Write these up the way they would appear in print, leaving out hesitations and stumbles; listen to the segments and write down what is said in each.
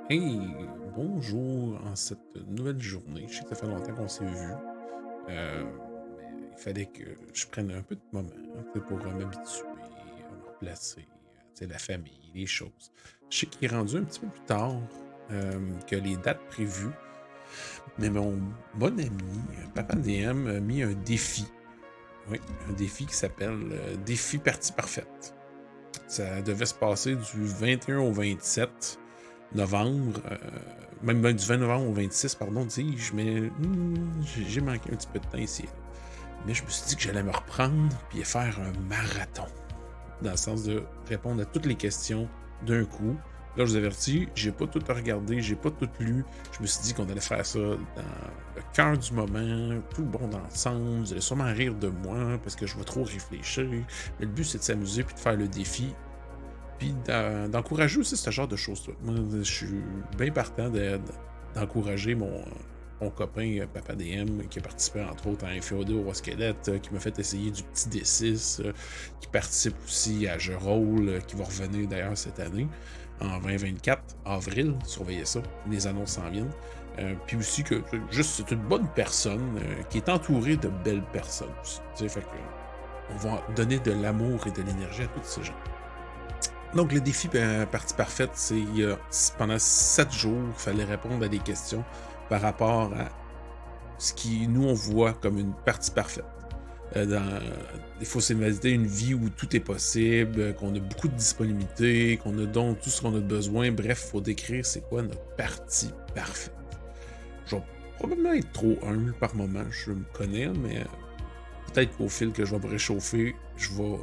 Hey, bonjour en cette nouvelle journée. Je sais que ça fait longtemps qu'on s'est vu. Mais il fallait que je prenne un peu de moment, tu sais, pour m'habituer, me replacer, tu sais, la famille, les choses. Je sais qu'il est rendu un petit peu plus tard que les dates prévues, mais mon bon ami, Papa DM, a mis un défi. Oui, un défi qui s'appelle Défi Partie Parfaite. Ça devait se passer du 21 au 27 novembre, même du 20 novembre au 26, pardon, dis-je, mais j'ai manqué un petit peu de temps ici. Mais je me suis dit que j'allais me reprendre puis faire un marathon, dans le sens de répondre à toutes les questions d'un coup. Là, je vous avertis, j'ai pas tout regardé, j'ai pas tout lu. Je me suis dit qu'on allait faire ça dans le cœur du moment, tout le monde ensemble. Vous allez sûrement rire de moi parce que je vais trop réfléchir. Mais le but, c'est de s'amuser puis de faire le défi puis d'encourager aussi ce genre de choses-là. Moi, je suis bien partant d'encourager mon copain Papa DM, qui a participé entre autres à un féodé au squelette, qui m'a fait essayer du petit D6, qui participe aussi à Jeu Rôle, qui va revenir d'ailleurs cette année, en 2024, avril, surveillez ça, les annonces s'en viennent. Puis aussi que juste c'est une bonne personne qui est entourée de belles personnes aussi. Tu sais, fait que on va donner de l'amour et de l'énergie à tous ces gens. Donc, le défi partie parfaite, c'est pendant 7 jours, il fallait répondre à des questions par rapport à ce qui, nous, on voit comme une partie parfaite. Il faut s'imaginer une vie où tout est possible, qu'on a beaucoup de disponibilité, qu'on a donc tout ce qu'on a besoin. Bref, il faut décrire c'est quoi notre partie parfaite. Je vais probablement être trop humble par moment, je me connais, mais peut-être qu'au fil que je vais me réchauffer, je vais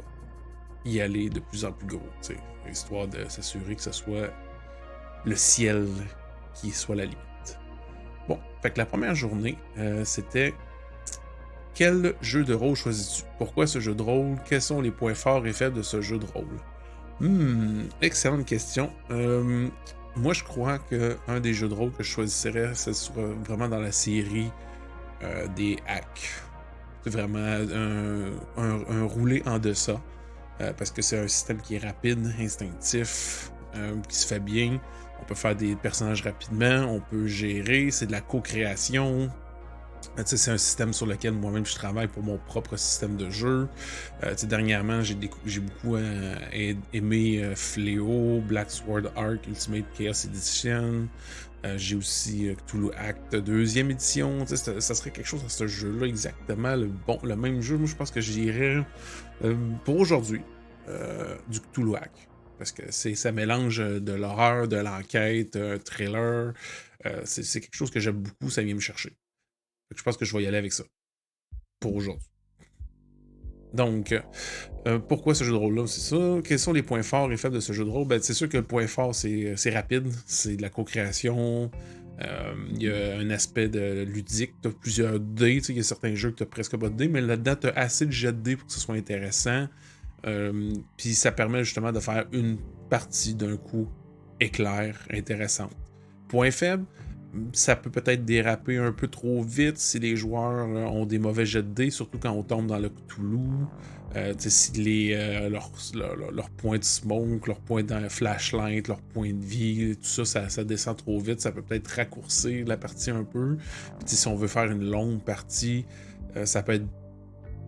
y aller de plus en plus gros, tu sais, histoire de s'assurer que ce soit le ciel qui soit la limite. Bon, fait que la première journée, c'était quel jeu de rôle choisis-tu? Pourquoi ce jeu de rôle? Quels sont les points forts et faibles de ce jeu de rôle? Excellente question. Moi, je crois qu'un des jeux de rôle que je choisirais, ce serait vraiment dans la série des hacks. C'est vraiment un roulé en deçà. Parce que c'est un système qui est rapide, instinctif, qui se fait bien. On peut faire des personnages rapidement, on peut gérer, c'est de la co-création. Tu sais, c'est un système sur lequel moi-même je travaille pour mon propre système de jeu. Tu sais, dernièrement, j'ai beaucoup aimé Fléau, Black Sword Arc, Ultimate Chaos Edition. J'ai aussi Cthulhu Act deuxième édition. Tu sais, ça serait quelque chose dans ce jeu-là, exactement le même jeu. Moi, je pense que j'irais pour aujourd'hui du Cthulhu Act. Parce que ça mélange de l'horreur, de l'enquête, un thriller. C'est quelque chose que j'aime beaucoup, ça vient me chercher. Fait que je pense que je vais y aller avec ça pour aujourd'hui. Donc, pourquoi ce jeu de rôle-là? C'est ça. Quels sont les points forts et faibles de ce jeu de rôle? Ben, c'est sûr que le point fort, c'est rapide, c'est de la co-création. Il y a un aspect de ludique. Tu as plusieurs dés. Il y a certains jeux que tu n'as presque pas de dés, mais là-dedans, tu as assez de jets de dés pour que ce soit intéressant. Puis ça permet justement de faire une partie d'un coup éclair, intéressante. Point faible, ça peut peut-être déraper un peu trop vite si les joueurs ont des mauvais jets de dés, surtout quand on tombe dans le Cthulhu. Si leur point de smoke, leur point de flashlight, leur point de vie, tout ça, ça descend trop vite, ça peut peut-être raccourcir la partie un peu. Puis, si on veut faire une longue partie, ça peut être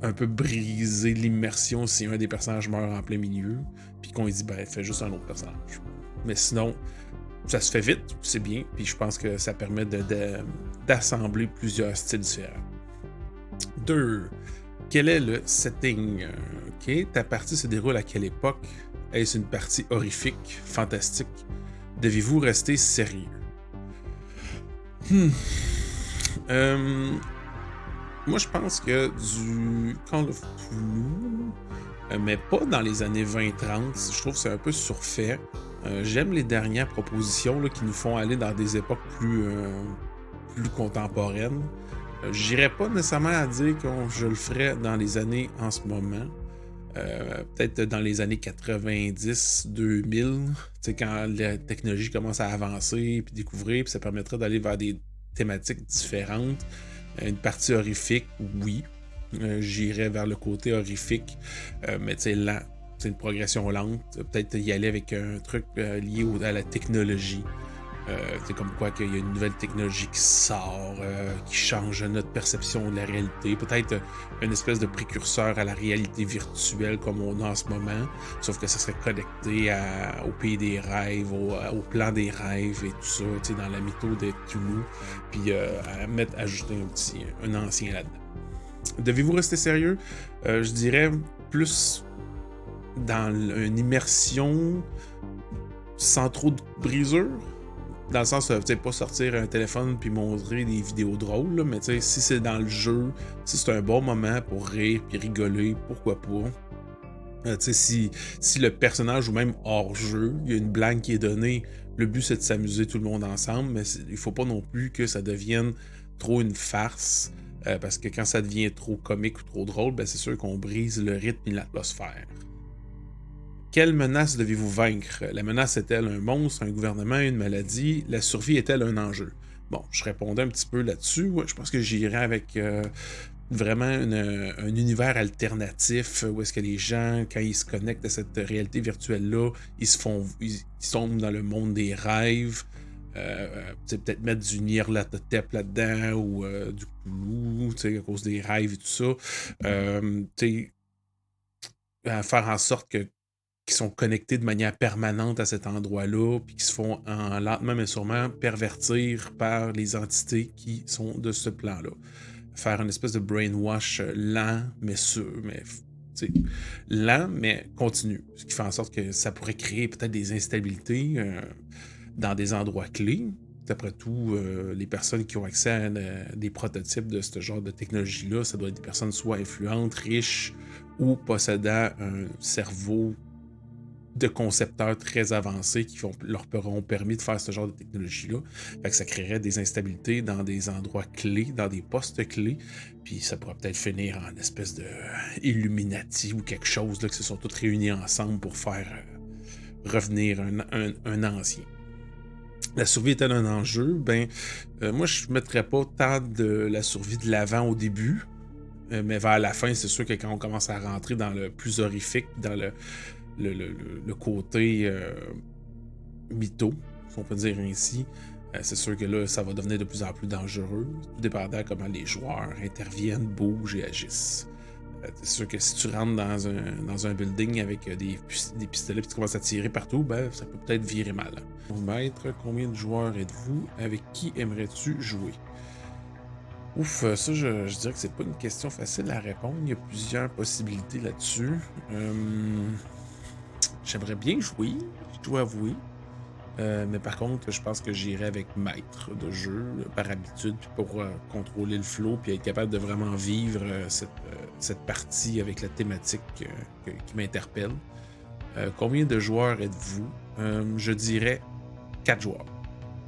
un peu briser l'immersion si un des personnages meurt en plein milieu, puis qu'on lui dit, ben, fais juste un autre personnage. Mais sinon, ça se fait vite, c'est bien, puis je pense que ça permet d'assembler plusieurs styles différents. 2. Quel est le setting? Ok, ta partie se déroule à quelle époque? Est-ce une partie horrifique, fantastique? Devez-vous rester sérieux? Hmm. Euh, Moi, je pense que du Call of Cthulhu, mais pas dans les années 20-30, je trouve que c'est un peu surfait. J'aime les dernières propositions là, qui nous font aller dans des époques plus contemporaines. J'irais pas nécessairement à dire que je le ferais dans les années en ce moment. Peut-être dans les années 90, 2000, tu sais, quand la technologie commence à avancer, puis découvrir, puis ça permettrait d'aller vers des thématiques différentes. Une partie horrifique, oui. J'irais vers le côté horrifique, mais tu sais, lent. C'est une progression lente. Peut-être y aller avec un truc lié à la technologie. C'est comme quoi qu'il y a une nouvelle technologie qui sort, qui change notre perception de la réalité. Peut-être une espèce de précurseur à la réalité virtuelle comme on a en ce moment, sauf que ça serait connecté au pays des rêves, au plan des rêves et tout ça, dans la mytho de Cthulhu, puis ajouter un ancien là-dedans. Devez-vous rester sérieux? Je dirais plus dans une immersion sans trop de brisure. Dans le sens, pas sortir un téléphone puis montrer des vidéos drôles, là, mais si c'est dans le jeu, si c'est un bon moment pour rire puis rigoler, pourquoi pas. Si le personnage ou même hors jeu, il y a une blague qui est donnée, le but c'est de s'amuser tout le monde ensemble, mais il faut pas non plus que ça devienne trop une farce, parce que quand ça devient trop comique ou trop drôle, ben c'est sûr qu'on brise le rythme et l'atmosphère. Quelle menace devez-vous vaincre? La menace est-elle un monstre, un gouvernement, une maladie? La survie est-elle un enjeu? Bon, je répondais un petit peu là-dessus. Ouais, je pense que j'irais avec vraiment un univers alternatif où est-ce que les gens, quand ils se connectent à cette réalité virtuelle-là, ils tombent dans le monde des rêves. Peut-être mettre du Nyarlathotep là-dedans ou du Cthulhu, à cause des rêves et tout ça. Faire en sorte qu'ils sont connectés de manière permanente à cet endroit-là, puis qui se font lentement mais sûrement pervertir par les entités qui sont de ce plan-là. Faire une espèce de brainwash lent, mais sûr, lent, mais continu. Ce qui fait en sorte que ça pourrait créer peut-être des instabilités dans des endroits clés. D'après tout, les personnes qui ont accès à des prototypes de ce genre de technologie-là, ça doit être des personnes soit influentes, riches ou possédant un cerveau de concepteurs très avancés qui leur auront permis de faire ce genre de technologie-là. Fait que ça créerait des instabilités dans des endroits clés, dans des postes clés, puis ça pourrait peut-être finir en espèce de Illuminati ou quelque chose, là, que se sont tous réunis ensemble pour faire revenir un ancien. La survie est-elle un enjeu? Moi, je ne mettrais pas tant de la survie de l'avant au début, mais vers la fin, c'est sûr que quand on commence à rentrer dans le plus horrifique, dans le côté mytho, si on peut dire ainsi, c'est sûr que là, ça va devenir de plus en plus dangereux, tout dépendant comment les joueurs interviennent, bougent et agissent. C'est sûr que si tu rentres dans un building avec des pistolets et tu commences à tirer partout, ça peut peut-être virer mal. Maître, combien de joueurs êtes-vous? Avec qui aimerais-tu jouer? Ouf, ça, je dirais que c'est pas une question facile à répondre. Il y a plusieurs possibilités là-dessus. J'aimerais bien jouer, je dois avouer. Mais par contre, je pense que j'irai avec maître de jeu, par habitude, puis pour contrôler le flow, puis être capable de vraiment vivre cette partie avec la thématique qui m'interpelle. Combien de joueurs êtes-vous? Je dirais 4 joueurs.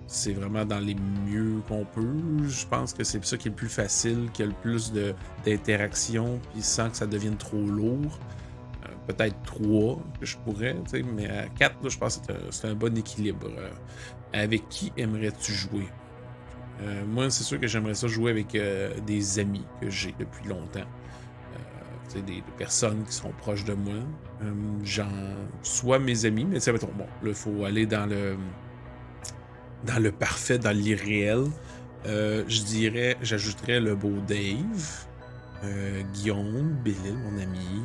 C'est vraiment dans les mieux qu'on peut. Je pense que c'est ça qui est le plus facile, qui a le plus d'interaction, puis sans que ça devienne trop lourd. Peut-être 3 que je pourrais, mais à 4, là, je pense que c'est un bon équilibre. Avec qui aimerais-tu jouer? Moi, c'est sûr que j'aimerais ça jouer avec des amis que j'ai depuis longtemps. Des personnes qui sont proches de moi. Soit mes amis, mais bon, là, il faut aller dans le parfait, dans l'irréel. J'ajouterais le beau Dave, Guillaume, Bélil, mon ami.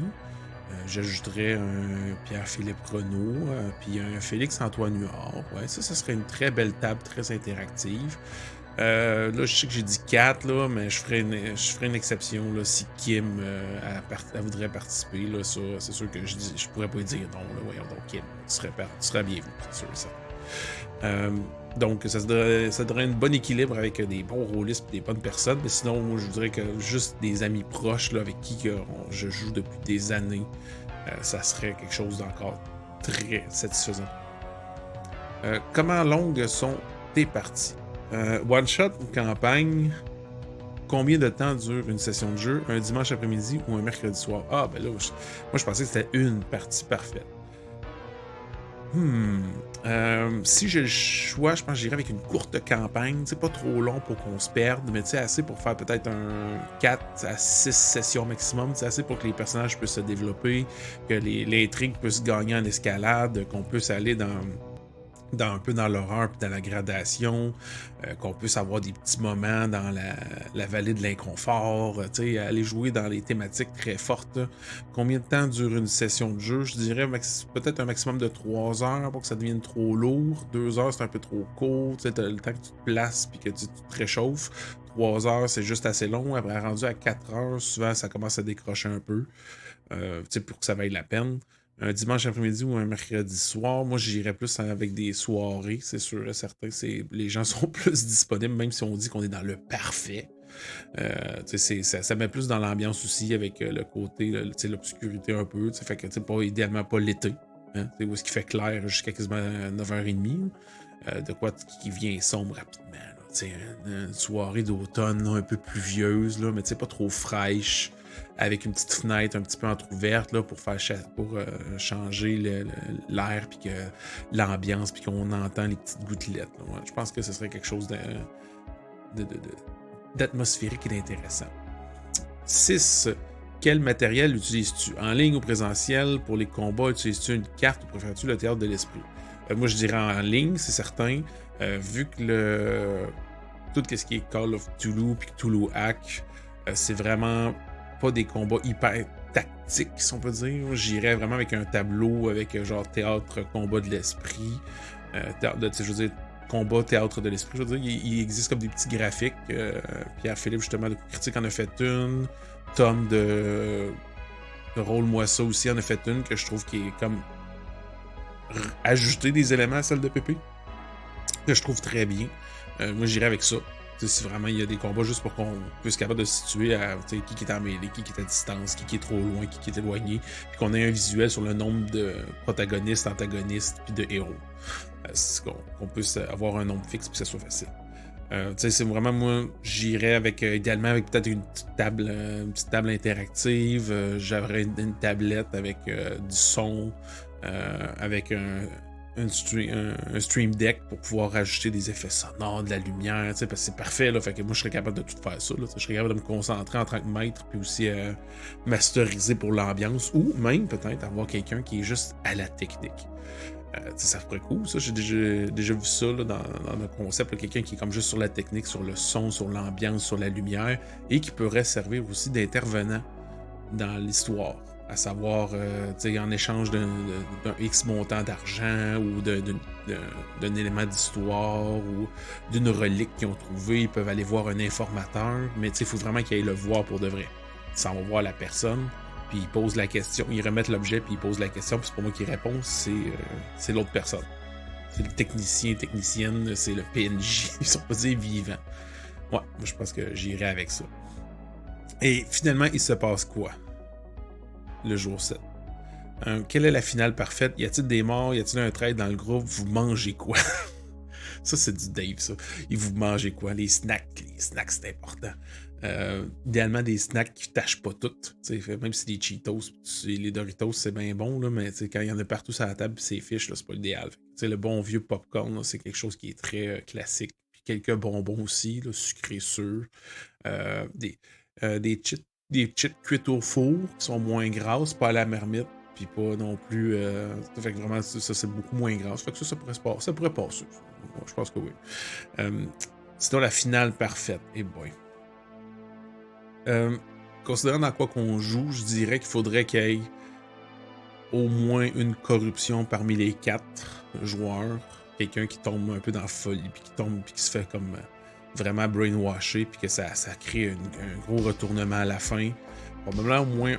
J'ajouterais un Pierre-Philippe Renaud, puis un Félix-Antoine Huard. Ouais, ça serait une très belle table, très interactive. Là, je sais que j'ai dit 4, là, mais je ferais une exception là, si Kim elle voudrait participer. Là, ça, c'est sûr que je pourrais pas dire non. Là, voyons donc, Kim, tu serais bienvenue, c'est sûr ça. Donc, ça donnerait un bon équilibre avec des bons rôlistes et des bonnes personnes. Mais sinon, moi, je dirais que juste des amis proches là, avec qui je joue depuis des années, ça serait quelque chose d'encore très satisfaisant. Comment longues sont tes parties? One-shot ou campagne? Combien de temps dure une session de jeu? Un dimanche après-midi ou un mercredi soir? Ah, ben là, moi, je pensais que c'était une partie parfaite. Si j'ai le choix, je pense que j'irais avec une courte campagne, pas trop long pour qu'on se perde, mais assez pour faire peut-être un 4 à 6 sessions maximum, assez pour que les personnages puissent se développer, que l'intrigue puisse gagner en escalade, qu'on puisse aller dans un peu dans l'horreur puis dans la gradation, qu'on puisse avoir des petits moments dans la vallée de l'inconfort, tu sais, aller jouer dans les thématiques très fortes, là. Combien de temps dure une session de jeu? Je dirais peut-être un maximum de 3 heures pour que ça devienne trop lourd. 2 heures, c'est un peu trop court. Tu sais, t'as le temps que tu te places puis que tu te réchauffes. 3 heures, c'est juste assez long. Après, rendu à 4 heures, souvent, ça commence à décrocher un peu, tu sais, pour que ça vaille la peine. Un dimanche après-midi ou un mercredi soir, moi j'irais plus avec des soirées, c'est sûr et certain. Les gens sont plus disponibles, même si on dit qu'on est dans le parfait. Tu sais, ça met plus dans l'ambiance aussi avec le côté, tu sais, l'obscurité un peu. Tu sais, fait que, tu sais, pas, idéalement pas l'été. Hein, tu sais, où est-ce qu'il fait clair jusqu'à quasiment 9h30. De quoi qui vient sombre rapidement. Là, tu sais, une soirée d'automne là, un peu pluvieuse, là, mais tu sais, pas trop fraîche, avec une petite fenêtre un petit peu entrouverte là, pour changer l'air, puis que l'ambiance, puis qu'on entend les petites gouttelettes. Là. Ouais, je pense que ce serait quelque chose de- de- d'atmosphérique et d'intéressant. 6. Quel matériel utilises-tu? En ligne ou présentiel? Pour les combats, utilises-tu une carte ou préfères-tu le théâtre de l'esprit? Moi, je dirais en ligne, c'est certain. Vu que tout ce qui est Call of Cthulhu puis Cthulhu Hack, c'est vraiment pas des combats hyper tactiques, si on peut dire. J'irais vraiment avec un tableau, avec genre théâtre, combat de l'esprit. Je veux dire, combat, théâtre de l'esprit. Je veux dire, il existe comme des petits graphiques. Pierre-Philippe, justement, de Coup Critique en a fait une. Tom de Roll-moi ça aussi en a fait une que je trouve qui est comme ajouter des éléments à celle de Pépé, que je trouve très bien. Moi, j'irais avec ça. T'sais, si vraiment il y a des combats juste pour qu'on puisse être capable de se situer à qui est en mêlée, qui est à distance, qui est trop loin, qui est éloigné, puis qu'on ait un visuel sur le nombre de protagonistes, antagonistes, puis de héros. Qu'on puisse avoir un nombre fixe, puis que ça soit facile. C'est vraiment, moi, j'irais avec, idéalement avec peut-être une petite table interactive. J'aurais une tablette avec du son, avec un stream deck pour pouvoir rajouter des effets sonores, de la lumière, parce que c'est parfait, là, fait que moi je serais capable de tout faire ça, là, je serais capable de me concentrer en tant que maître, puis aussi masteriser pour l'ambiance, ou même peut-être avoir quelqu'un qui est juste à la technique. Ça ferait cool, ça. J'ai déjà vu ça là, dans le concept. Là, quelqu'un qui est comme juste sur la technique, sur le son, sur l'ambiance, sur la lumière, et qui pourrait servir aussi d'intervenant dans l'histoire. À savoir, en échange d'un X montant d'argent ou d'un élément d'histoire ou d'une relique qu'ils ont trouvé, ils peuvent aller voir un informateur, mais il faut vraiment qu'ils aillent le voir pour de vrai. Ça va voir la personne, puis ils posent la question, ils remettent l'objet, puis ils posent la question, puis c'est pas moi qui réponds, c'est l'autre personne. C'est le technicien, technicienne, c'est le PNJ, ils sont pas dire vivants. Ouais, moi je pense que j'irai avec ça. Et finalement, il se passe quoi? Le jour 7. Quelle est la finale parfaite? Y a-t-il des morts? Y a-t-il un trade dans le groupe? Vous mangez quoi? Ça, c'est du Dave, ça. Et vous mangez quoi? Les snacks. Les snacks, c'est important. Idéalement, des snacks qui tâchent pas toutes. Même si les Cheetos, les Doritos, c'est bien bon, là, mais quand il y en a partout sur la table, c'est fiche, c'est pas l'idéal. Le bon vieux popcorn, là, c'est quelque chose qui est très classique. Puis quelques bonbons aussi, là, sucrés sûrs. Des cheats cuites au four qui sont moins grasses, pas à la marmite, puis pas non plus. Fait que vraiment, ça, c'est beaucoup moins gras. Fait que ça pourrait se passer. Ça pourrait passer. Je pense que oui. Sinon, la finale parfaite. Et boy. Considérant dans quoi qu'on joue, je dirais qu'il faudrait qu'il y ait au moins une corruption parmi les 4 joueurs. Quelqu'un qui tombe un peu dans la folie, puis qui se fait comme vraiment brainwasher, puis que ça crée un gros retournement à la fin. Probablement au moins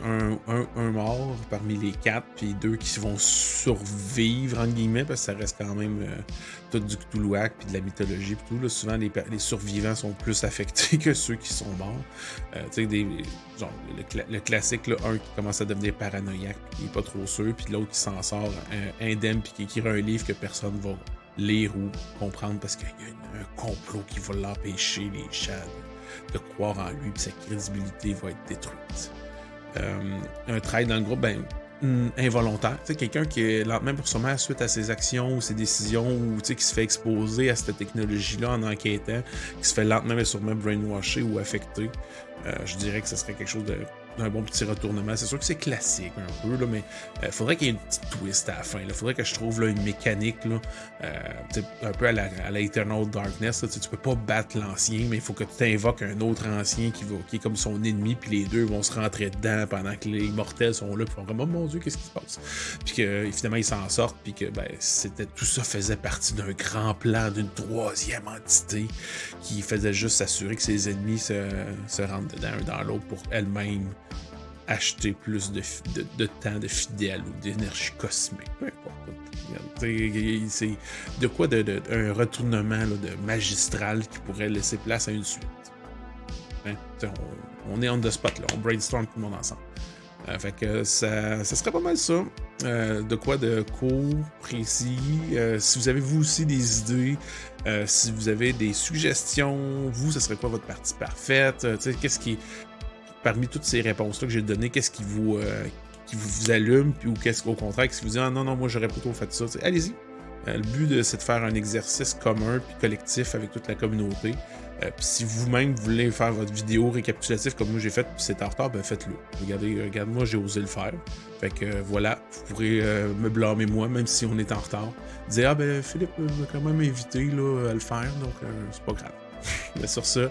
un mort parmi les 4, puis 2 qui vont survivre, entre guillemets, parce que ça reste quand même tout du Cthulhuac, puis de la mythologie, puis tout. Là, souvent, les survivants sont plus affectés que ceux qui sont morts. Genre, le classique, là, un qui commence à devenir paranoïaque, puis qui est pas trop sûr, puis l'autre qui s'en sort indemne, puis qui écrit un livre que personne va lire ou comprendre parce qu'il y a un complot qui va l'empêcher, les chats, de croire en lui, puis sa crédibilité va être détruite. Un trade dans le groupe, involontaire. Quelqu'un qui est lentement pour sûrement suite à ses actions ou ses décisions ou qui se fait exposer à cette technologie-là en enquêtant, qui se fait lentement mais sûrement brainwasher ou affecter. Je dirais que ce serait quelque chose de un bon petit retournement. C'est sûr que c'est classique un peu, là, mais faudrait qu'il y ait une petite twist à la fin. Il faudrait que je trouve là, une mécanique là, un peu à la Eternal Darkness. Là, tu peux pas battre l'ancien, mais il faut que tu invoques un autre ancien qui est comme son ennemi, puis les deux vont se rentrer dedans pendant que les mortels sont là, puis font vraiment, oh, mon Dieu, qu'est-ce qui se passe? Puis que finalement ils s'en sortent, puis que ben, tout ça faisait partie d'un grand plan d'une troisième entité qui faisait juste s'assurer que ses ennemis se rentrent dedans un dans l'autre pour elle-même acheter plus de temps de fidèles ou d'énergie cosmique. Peu importe. C'est de quoi un retournement là, de magistral qui pourrait laisser place à une suite. Hein? On est on the spot, là. On brainstorm tout le monde ensemble. Fait que ça serait pas mal ça. De quoi de court, précis. Si vous avez vous aussi des idées, si vous avez des suggestions, ça serait quoi votre partie parfaite? Qu'est-ce qui, parmi toutes ces réponses-là que j'ai données, qu'est-ce qui vous allume, puis ou qu'est-ce qu'au contraire, qui vous dit ah non, moi j'aurais plutôt fait ça. Allez-y. Le but, c'est de faire un exercice commun puis collectif avec toute la communauté. Puis si vous-même voulez faire votre vidéo récapitulative comme moi j'ai fait, puis c'est en retard, ben faites-le. Regarde, moi j'ai osé le faire. Fait que voilà, vous pourrez me blâmer moi, même si on est en retard. Dire ah ben Philippe m'a quand même invité là, à le faire, donc c'est pas grave. Mais sur ça,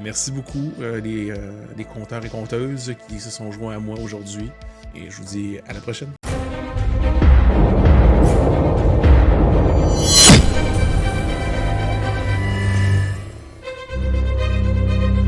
merci beaucoup les compteurs et compteuses qui se sont joints à moi aujourd'hui. Et je vous dis à la prochaine.